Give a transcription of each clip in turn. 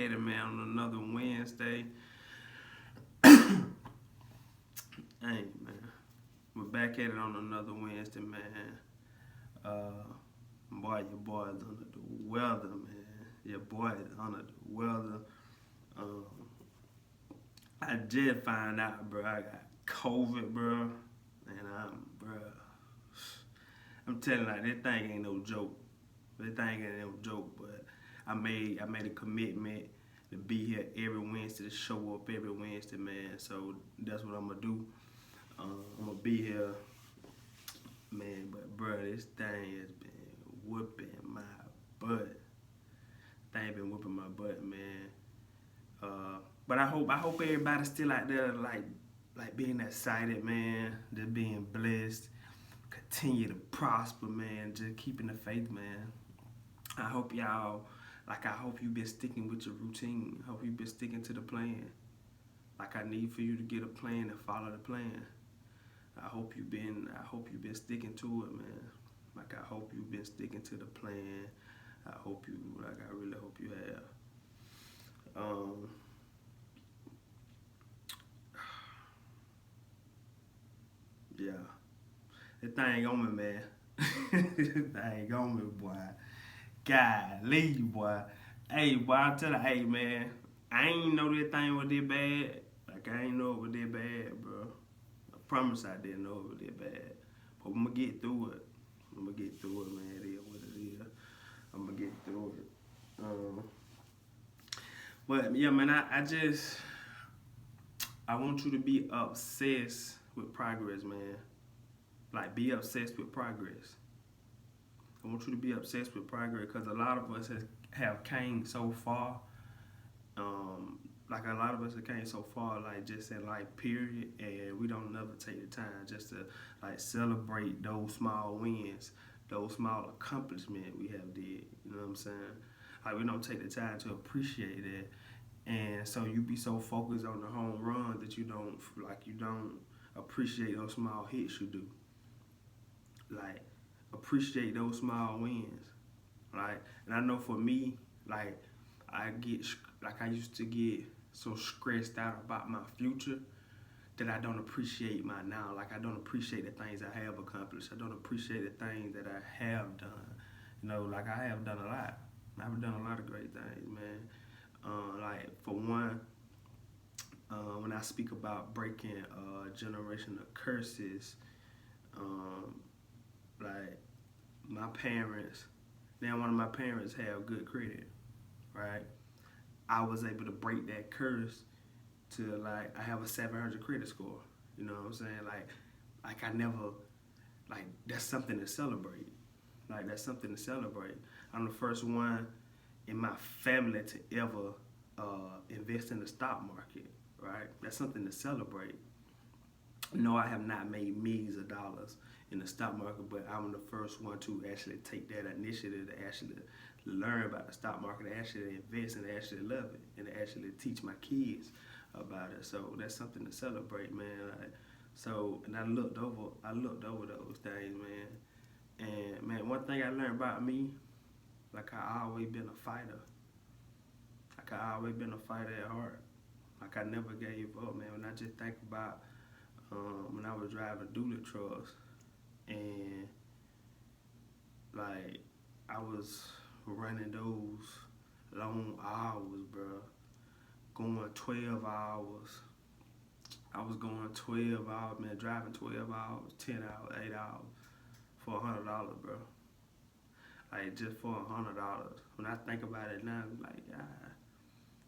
at it, man, on another Wednesday. Hey, man. We're back at it on another Wednesday, man. Uh, your boy is under the weather, man. Your boy is under the weather. Um, I did find out, bro. I got COVID, bro. And I'm telling you, like, this thing ain't no joke. This thing ain't no joke, but I made a commitment to be here every Wednesday, to show up every Wednesday, man. So that's what I'm gonna do. I'm gonna be here, man. But bro, this thing has been whooping my butt. Thing been whooping my butt, man. But I hope everybody's still out there, like being excited, man. Just being blessed. Continue to prosper, man. Just keeping the faith, man. I hope y'all, I hope you've been sticking with your routine. I hope you've been sticking to the plan. Like I need for you to get a plan and follow the plan. I hope you've been sticking to it, man. Like I hope you've been sticking to the plan. I really hope you have. Um, yeah. That thing on me, man. That thing on me, boy. Golly, boy. Hey, boy, I tell you, hey, man. I ain't know that thing was that bad. Like, I ain't know it was that bad, bro. I promise I didn't know it was that bad. But I'm gonna get through it. I'm gonna get through it, man. It is what it is. I'm gonna get through it. But, yeah, man, I want you to be obsessed with progress, man. Like, be obsessed with progress. I want you to be obsessed with progress because a lot of us have came so far. Like a lot of us have came so far, like just in life, period, and we don't never take the time just to like celebrate those small wins, those small accomplishments we have did. You know what I'm saying? Like we don't take the time to appreciate it, and so you be so focused on the home run that you don't appreciate those small hits you do. Like appreciate those small wins. Like, and I know for me, like I get like I used to get so stressed out about my future that I don't appreciate my now. Like I don't appreciate the things I have accomplished. I don't appreciate the things that I have done. You know, like I have done a lot. I've done a lot of great things, man. Like for one, when I speak about breaking generational curses, um, like my parents, now one of my parents have good credit, right? I was able to break that curse to like I have a 700 credit score. You know what I'm saying? Like I never like that's something to celebrate. Like that's something to celebrate. I'm the first one in my family to ever invest in the stock market. Right? That's something to celebrate. No, I have not made millions of dollars in the stock market, but I'm the first one to actually take that initiative to actually learn about the stock market, to actually invest and actually love it, and to actually teach my kids about it. So that's something to celebrate, man. And I looked over those things, man. And man, one thing I learned about me, like I always been a fighter. Like I always been a fighter at heart. Like I never gave up, man. When I just think about when I was driving dually trucks and like I was running those long hours, bro. Going 12 hours. I was going 12 hours, man. Driving 12 hours, 10 hours, 8 hours for $100, bro. Like just for $100. When I think about it now, I'm like, ah.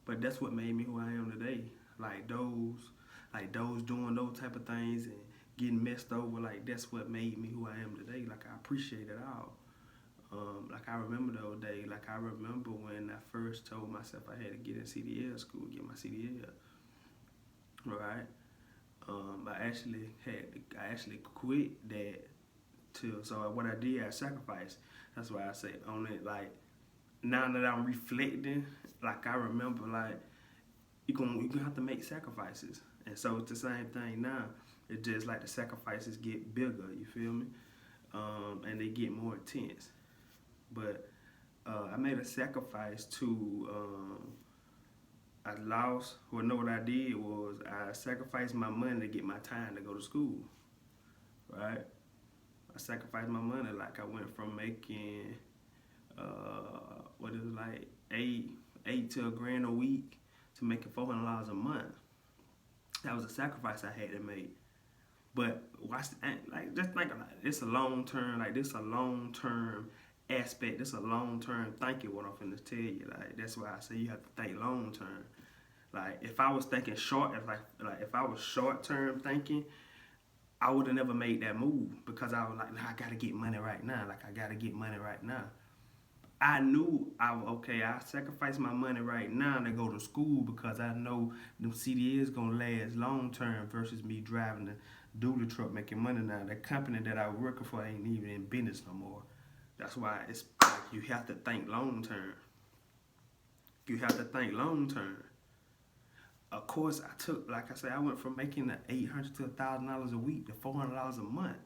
But that's what made me who I am today. Like those doing those type of things and getting messed over. Like that's what made me who I am today. Like I appreciate it all. Like I remember those days. Like I remember when I first told myself I had to get in CDL school, get my CDL. Right. I actually quit that too. So what I did, I sacrificed. That's why I say on it. Like now that I'm reflecting, like I remember, like you gonna have to make sacrifices, and so it's the same thing now. It's just like the sacrifices get bigger. You feel me? And they get more intense. But I made a sacrifice to I lost. Well, no, what I did was I sacrificed my money to get my time to go to school. Right? I sacrificed my money. Like I went from making what is it, like eight to a grand a week to making $400 a month. That was a sacrifice I had to make. But watch, like just think about it. It's a long term. Like this, a long term aspect. This a long term thinking. What I'm finna tell you. Like that's why I say you have to think long term. Like if I was thinking short, if I was short term thinking, I would have never made that move because I was like, nah, I gotta get money right now. Like I gotta get money right now. I knew I sacrifice my money right now to go to school because I know them CDLs gonna last long term versus me driving the dually truck making money now. The company that I working for ain't even in business no more. That's why it's like you have to think long term. You have to think long term. Of course, I took, like I said, I went from making the $800 to $1,000 a week to $400 a month.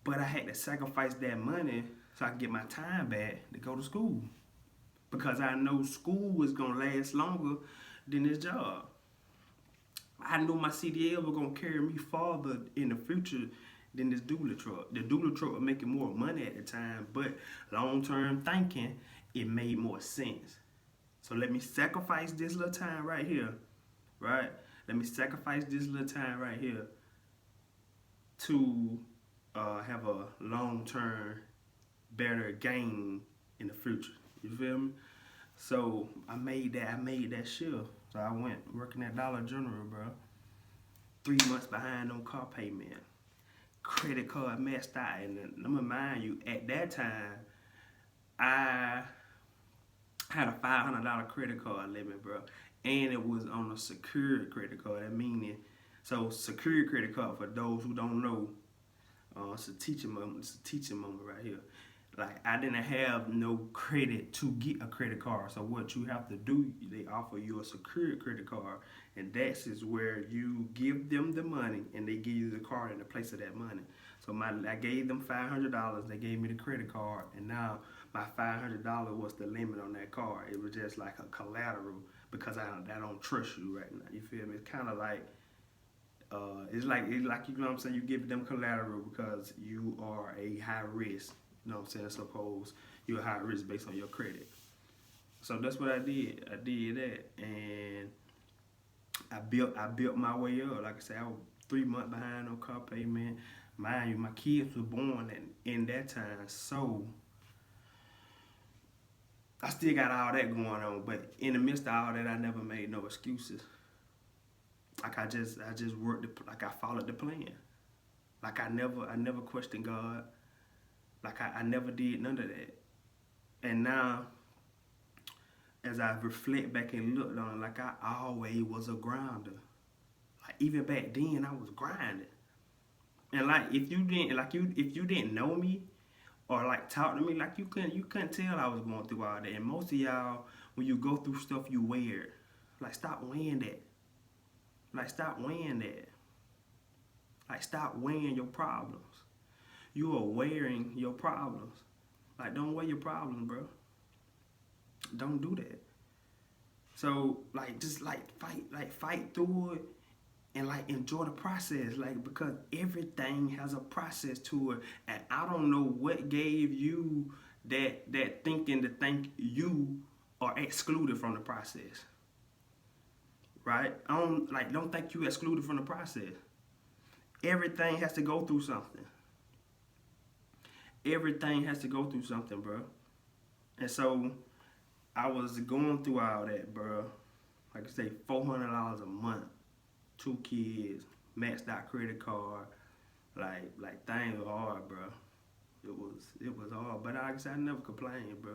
But I had to sacrifice that money so I could get my time back to go to school. Because I know school was going to last longer than this job. I knew my CDL was going to carry me farther in the future than this dually truck. The dually truck was making more money at the time, but long-term thinking, it made more sense. So let me sacrifice this little time right here, right? Let me sacrifice this little time right here to have a long-term better gain in the future. You feel me? So I made that shift. So I went working at Dollar General, bro. 3 months behind on car payment. Credit card messed out. And I'm gonna mind you, at that time, I had a $500 credit card limit, bro. And it was on a secured credit card. That meaning, so secured credit card, for those who don't know, it's a teaching moment. It's a teaching moment right here. Like I didn't have no credit to get a credit card. So what you have to do, they offer you a secured credit card, and that is where you give them the money and they give you the card in the place of that money. So I gave them $500. They gave me the credit card, and now my $500 was the limit on that card. It was just like a collateral because I don't trust you right now. You feel me? It's kind of like. It's like you know what I'm saying. You give them collateral because you are a high risk. You know what I'm saying? Suppose you're a high risk based on your credit. So that's what I did. I did that, and I built my way up. Like I said, I was 3 months behind on car payment. Mind you, my kids were born in that time, so I still got all that going on. But in the midst of all that, I never made no excuses. Like I just worked like I followed the plan. Like I never questioned God. Like I never did none of that. And now, as I reflect back and look on, like I always was a grinder. Like even back then, I was grinding. And like if you didn't know me or like talk to me, like you couldn't tell I was going through all that. And most of y'all, when you go through stuff, you wear it. Like stop weighing that. Like stop weighing that. Like stop weighing your problems. You are wearing your problems. Like don't weigh your problems, bro. Don't do that. So like just fight through it and like enjoy the process. Like because everything has a process to it. And I don't know what gave you that thinking to think you are excluded from the process. Right? Don't think you excluded from the process. Everything has to go through something. Everything has to go through something, bro. And so I was going through all that, bro. Like I say, $400 a month, 2 kids, maxed out credit card. Like things were hard, bro. It was hard, but like I said, I never complained, bro.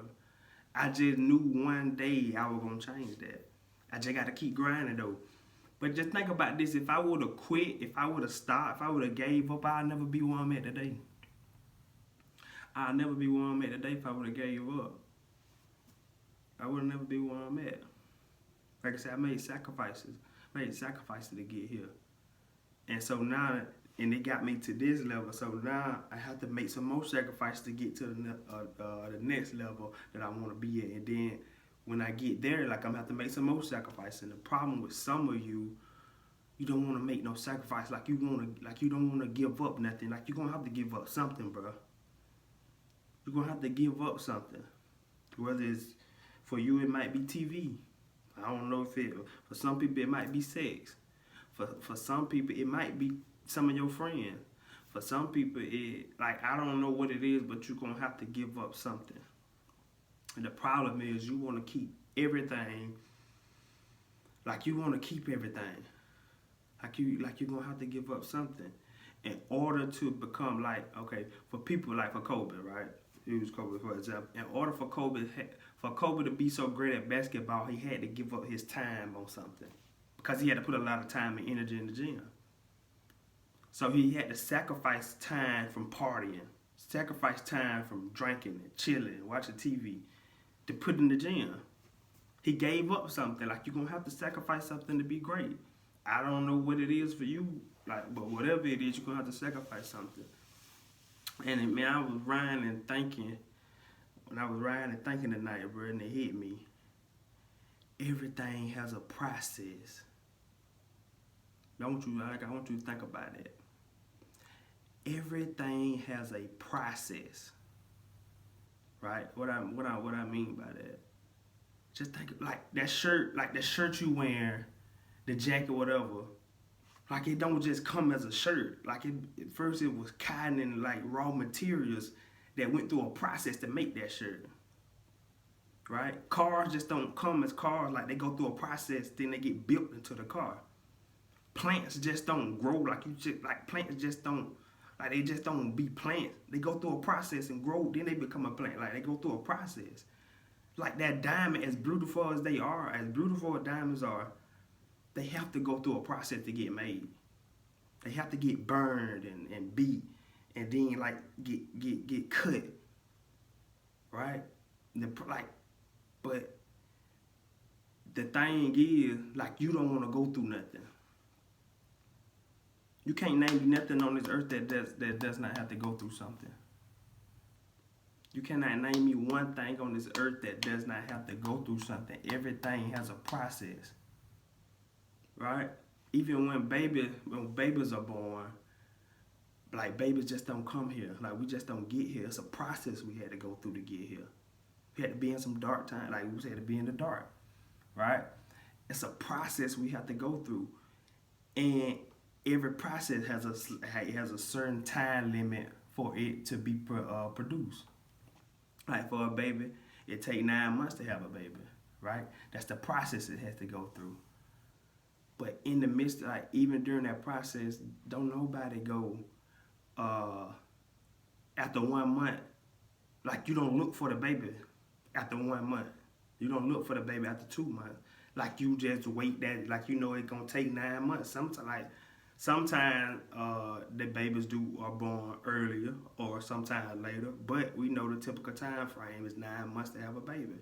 I just knew one day I was gonna change that. I just gotta keep grinding though. But just think about this: if I would have quit, if I would have stopped, if I would have gave up, I'd never be where I'm at today. I'll never be where I'm at today if I would have gave up. I would never be where I'm at. Like I said, I made sacrifices to get here. And so now, and it got me to this level. So now I have to make some more sacrifices to get to the next level that I want to be at. And then when I get there, like I'm gonna have to make some more sacrifice. And the problem with some of you, you don't want to make no sacrifice. Like you don't want to give up nothing. Like you're gonna have to give up something, bro. You're gonna have to give up something. Whether it's for you, it might be TV. I don't know if it. For some people, it might be sex. For some people, it might be some of your friends. For some people, I don't know what it is, but you're gonna have to give up something. And the problem is, you want to keep everything. Like you want to keep everything. Like you're gonna have to give up something in order to become for people like for Kobe, right? Use Kobe for example. In order for Kobe to be so great at basketball, he had to give up his time on something because he had to put a lot of time and energy in the gym. So he had to sacrifice time from partying, sacrifice time from drinking and chilling, watching TV, to put in the gym. He gave up something. Like you're gonna have to sacrifice something to be great. I don't know what it is for you, but whatever it is, you're gonna have to sacrifice something. And man, I was riding and thinking tonight, bro, and it hit me. Everything has a process. I want you to think about that. Everything has a process, right? What I mean by that? Just think like the shirt you wear, the jacket, whatever. Like it don't just come as a shirt. Like at first it was cotton and like raw materials that went through a process to make that shirt. Right? Cars just don't come as cars. Like they go through a process, then they get built into the car. Plants just don't grow plants just don't they just don't be plants. They go through a process and grow, then they become a plant. Like they go through a process. Like that diamond, as beautiful as they are, as beautiful as diamonds are, they have to go through a process to get made. They have to get burned and beat and then get cut. Right? But the thing is, you don't want to go through nothing. You can't name me nothing on this earth that does not have to go through something. You cannot name me one thing on this earth that does not have to go through something. Everything has a process. Right? Even when babies are born, babies just don't come here. We just don't get here. It's a process we had to go through to get here. We had to be in some dark time. We had to be in the dark. Right? It's a process we have to go through. And every process has a certain time limit for it to be produced. Like for a baby, it takes 9 months to have a baby. Right? That's the process it has to go through. But in the midst, even during that process, don't nobody go after 1 month. You don't look for the baby after 1 month. You don't look for the baby after 2 months. You just wait that, it's gonna take 9 months. Sometimes the babies are born earlier or sometimes later, but we know the typical time frame is 9 months to have a baby.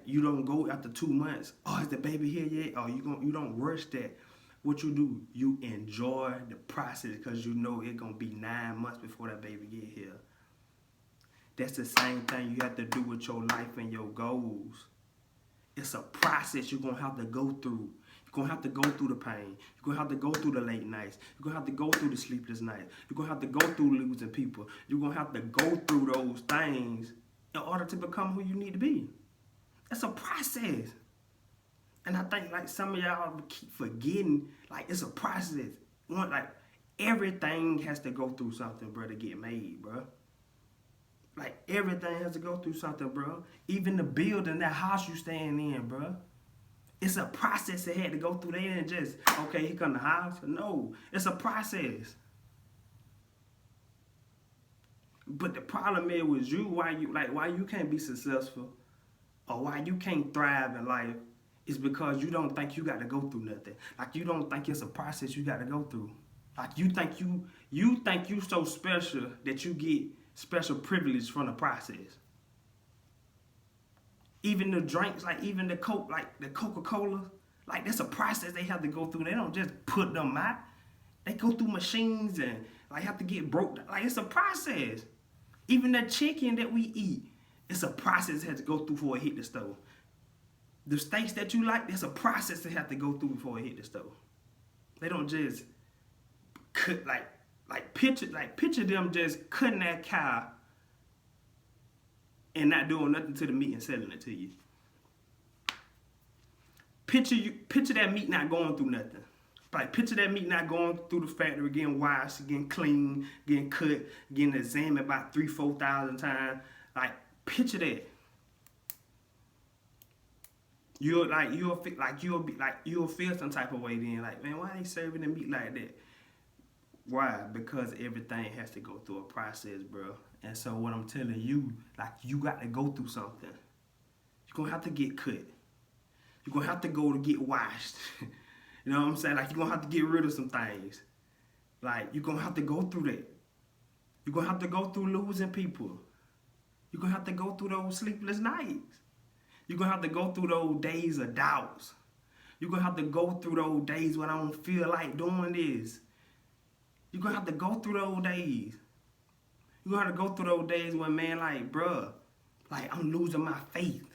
You don't go after 2 months, is the baby here yet? Or you don't rush that. What you do, you enjoy the process because you know it's going to be 9 months before that baby get here. That's the same thing you have to do with your life and your goals. It's a process you're going to have to go through. You're going to have to go through the pain. You're going to have to go through the late nights. You're going to have to go through the sleepless nights. You're going to have to go through losing people. You're going to have to go through those things in order to become who you need to be. It's a process. And I think some of y'all keep forgetting, it's a process. Everything has to go through something, bro, to get made, bro. Everything has to go through something, bro. Even the building, that house you staying in, bro. It's a process it had to go through. They didn't just, okay, here come the house. No, it's a process. But the problem is with you, why you can't be successful or why you can't thrive in life is because you don't think you got to go through nothing. You don't think it's a process you got to go through. You think you so special that you get special privilege from the process. Even the drinks, even the Coke, the Coca-Cola, that's a process they have to go through. They don't just put them out. They go through machines and have to get broke. It's a process. Even the chicken that we eat, it's a process it has to go through before it hit the stove. The steaks that you like, there's a process they have to go through before it hit the stove. They don't just cut picture them just cutting that cow and not doing nothing to the meat and selling it to you. Picture that meat not going through nothing. Like, picture that meat not going through the factory, getting washed, getting clean, getting cut, getting examined about 3,000-4,000 times. Like, picture that. You'll feel some type of way then. Like, man, why they serving the meat like that? Why? Because everything has to go through a process, bro. And so what I'm telling you, like, you got to go through something. You're gonna have to get cut. You're gonna have to go to get washed. You know what I'm saying? Like, you're going to have to get rid of some things. Like, you're going to have to go through that. You're going to have to go through losing people. You're going to have to go through those sleepless nights. You're going to have to go through those days of doubts. You're going to have to go through those days when I don't feel like doing this. You're going to have to go through those days. You're going to have to go through those days when, man, like, bruh, like, I'm losing my faith.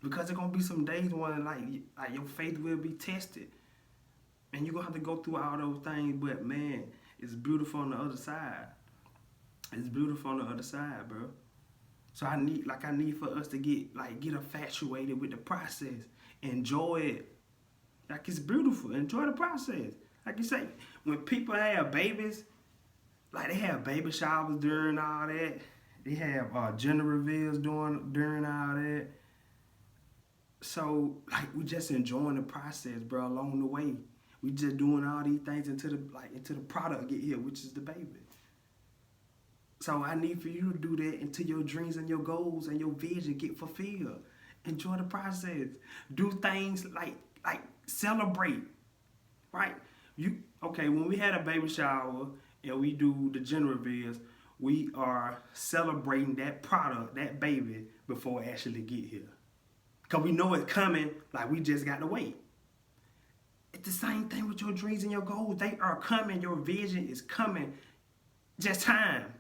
Because there's going to be some days when, like your faith will be tested. And you're going to have to go through all those things. But, man, it's beautiful on the other side. It's beautiful on the other side, bro. So I need for us to get infatuated with the process. Enjoy it. Like, it's beautiful. Enjoy the process. Like you say, when people have babies, like, they have baby showers during all that. They have gender reveals during all that. So, like, we just enjoying the process, bro, along the way. We just doing all these things until the product get here, which is the baby. So I need for you to do that until your dreams and your goals and your vision get fulfilled. Enjoy the process. Do things like celebrate, right? When we had a baby shower and we do the gender reveals, we are celebrating that product, that baby, before it actually get here. Because we know it's coming, like, we just got to wait. It's the same thing with your dreams and your goals. They are coming. Your vision is coming. Just time.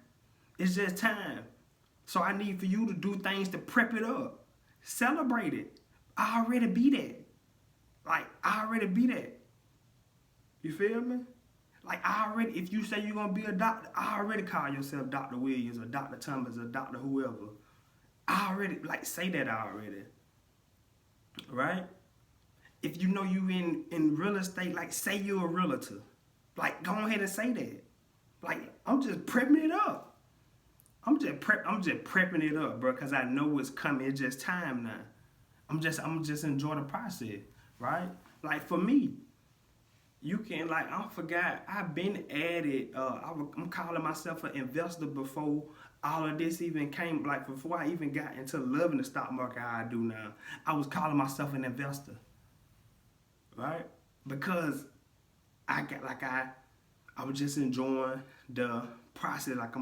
It's just time. So I need for you to do things to prep it up. Celebrate it. I already be that. Like, I already be that. You feel me? Like, if you say you're going to be a doctor, I already call yourself Dr. Williams or Dr. Thomas or Dr. whoever. I already, say that already. Right? If you know you in real estate, like, say you're a realtor. Like, go ahead and say that. Like, I'm just prepping it up. I'm just prepping it up, bro, because I know it's coming. It's just time now. I'm just enjoying the process, right? Like, for me, you can, I forgot, I've been at it. I'm calling myself an investor before all of this even came, before I even got into loving the stock market how I do now. I was calling myself an investor, right? Because I was just enjoying the process. Like, I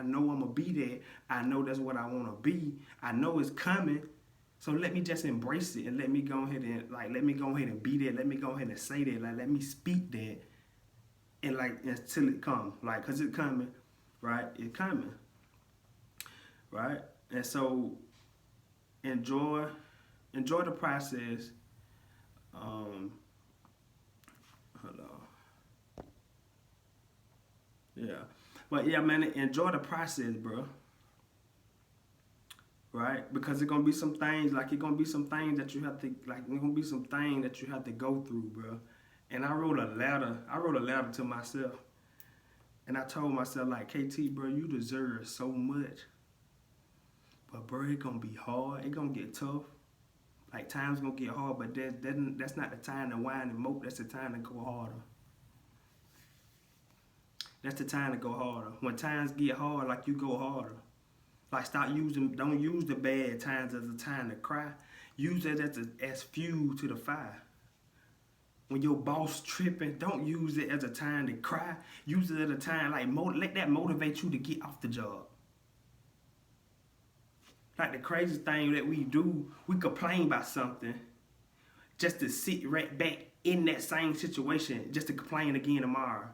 know I'm gonna be there. I know that's what I want to be. I know it's coming. So let me just embrace it and let me go ahead and be there. Let me go ahead and say that. Like, let me speak that, and until it comes. Like, 'cause it's coming, right? It's coming, right? And so enjoy the process. Hold on. Yeah. But yeah, man, enjoy the process, bro. Right? Because it's gonna be some things, that you have to, go through, bro. And I wrote a letter to myself. And I told myself, like, KT, bro, you deserve so much. But, bro, it's gonna be hard. It's gonna get tough. Like, time's gonna get hard, but that's not the time to whine and mope. That's the time to go harder. That's the time to go harder. When times get hard, you go harder. Like, don't use the bad times as a time to cry. Use it as fuel to the fire. When your boss tripping, don't use it as a time to cry. Use it as a time, let that motivate you to get off the job. Like, the crazy thing that we do, we complain about something just to sit right back in that same situation, just to complain again tomorrow.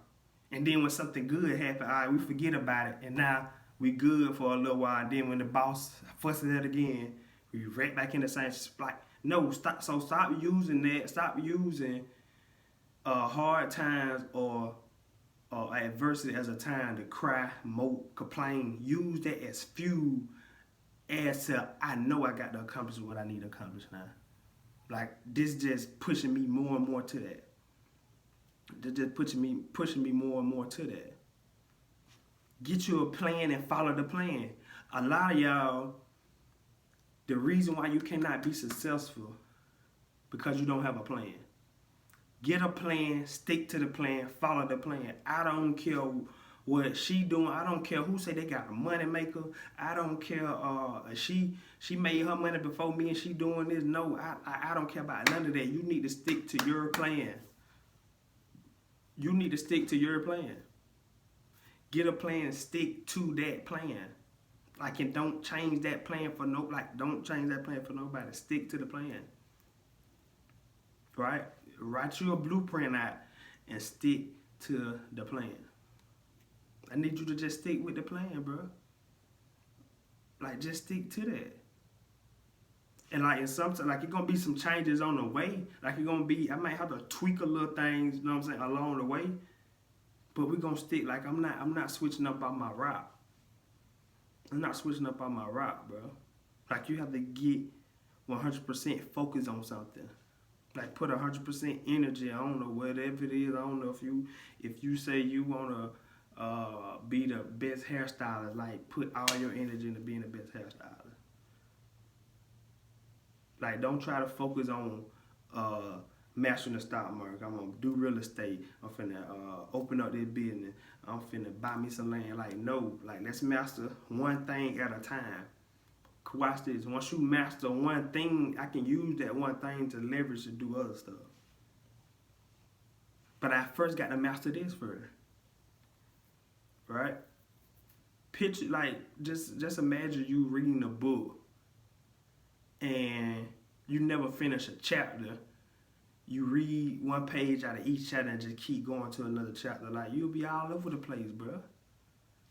And then when something good happens, we forget about it, and now we good for a little while. And then when the boss fusses it again, We right back in the same, like, no, stop. So stop using that. Stop using hard times or adversity as a time to cry, mope, complain. Use that as fuel, as to, I know I got to accomplish what I need to accomplish now. Like, this just pushing me more and more to that. This just pushing me more and more to that. Get you a plan and follow the plan. A lot of y'all, the reason why you cannot be successful because you don't have a plan. Get a plan, stick to the plan, follow the plan. I don't care what she doing. I don't care who say they got a money maker. I don't care she made her money before me and she doing this. No, I don't care about none of that. You need to stick to your plan. You need to stick to your plan. Get a plan and stick to that plan. Like, and don't change that plan for don't change that plan for nobody. Stick to the plan. Right? Write you a blueprint out and stick to the plan. I need you to just stick with the plan, bro. Like, just stick to that. And like, in some, like, it's gonna be some changes on the way. Like, it's gonna be, I might have to tweak a little things, you know what I'm saying, along the way. But we're gonna stick. Like, I'm not switching up on my route. I'm not switching up on my route, bro. Like, you have to get 100% focused on something. Like, put 100% energy. I don't know whatever it is. I don't know if you say you wanna be the best hairstylist. Like, put all your energy into being the best hairstylist. Like, don't try to focus on mastering the stock market. I'm gonna do real estate. I'm finna open up this business. I'm finna buy me some land. Like, no. Like, let's master one thing at a time. Watch this. Once you master one thing, I can use that one thing to leverage to do other stuff. But I first got to master this first. Right? Picture, like, just imagine you reading a book and you never finish a chapter. You read one page out of each chapter and just keep going to another chapter. Like, you'll be all over the place, bro.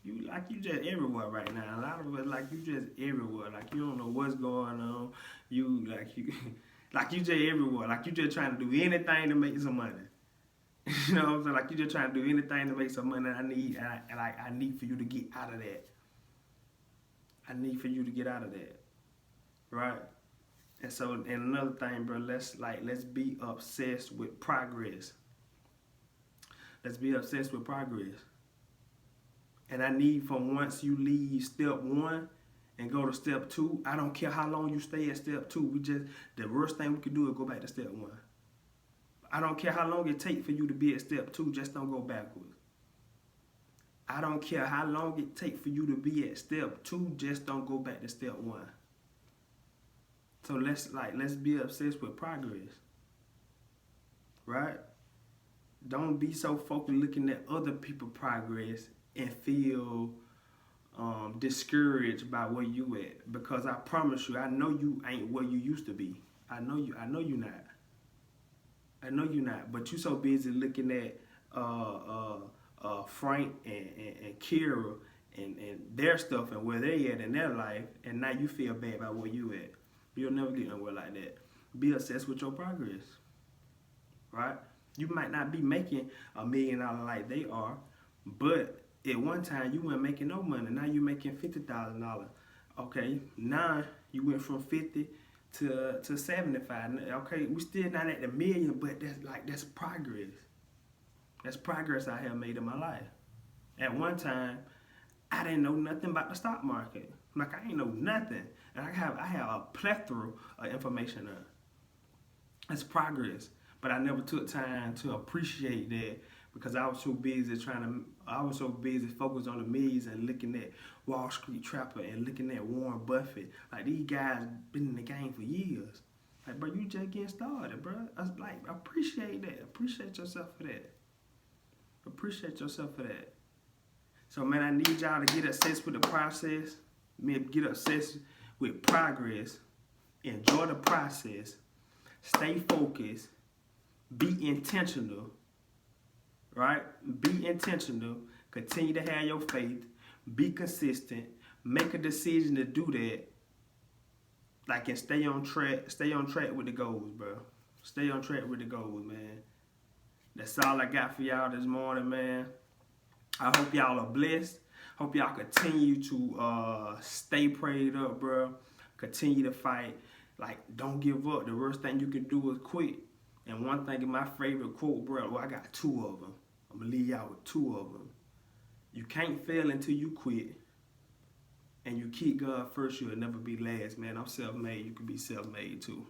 You just everywhere right now. A lot of us, like, you just everywhere. Like, you don't know what's going on. You just everywhere. Like, you just trying to do anything to make some money. You know what I'm saying? Like, you just trying to do anything to make some money. I need for you to get out of that. I need for you to get out of that. Right? And so, and another thing, bro, let's be obsessed with progress. Let's be obsessed with progress. And I need, from once you leave step 1 and go to step 2, I don't care how long you stay at step 2. The worst thing we can do is go back to step 1. I don't care how long it takes for you to be at step 2, just don't go backwards. I don't care how long it takes for you to be at step 2, just don't go back to step 1. So let's be obsessed with progress. Right? Don't be so focused looking at other people's progress and feel discouraged by where you at, because I promise you, I know you ain't where you used to be. I know you not. I know you not. But you so busy looking at Frank and Kira and their stuff and where they at in their life, and now you feel bad about where you at. You'll never get nowhere like that. Be obsessed with your progress. Right? You might not be making $1 million like they are, but at one time you weren't making no money. Now you're making $50,000. Okay, now you went from 50 to 75. Okay, we still not at the million, but that's progress. That's progress I have made in my life. At one time, I didn't know nothing about the stock market. Like, I ain't know nothing, and I have a plethora of information now. That's progress, but I never took time to appreciate that. Because I was so busy focused on the millions and looking at Wall Street Trapper and looking at Warren Buffett. Like, these guys been in the game for years. Like, bro, you just getting started, bro. Appreciate that. Appreciate yourself for that. Appreciate yourself for that. So, man, I need y'all to get obsessed with the process. Get obsessed with progress. Enjoy the process. Stay focused. Be intentional. Right? Be intentional. Continue to have your faith. Be consistent. Make a decision to do that. like, and stay on track. Stay on track with the goals, bro. Stay on track with the goals, man. That's all I got for y'all this morning, man. I hope y'all are blessed. Hope y'all continue to stay prayed up, bro. Continue to fight. Like, don't give up. The worst thing you can do is quit. And one thing in my favorite quote, bro, well, I got two of them. I'm going to leave y'all with two of them. You can't fail until you quit. And you keep God first, you'll never be last, man. I'm self-made. You can be self-made, too.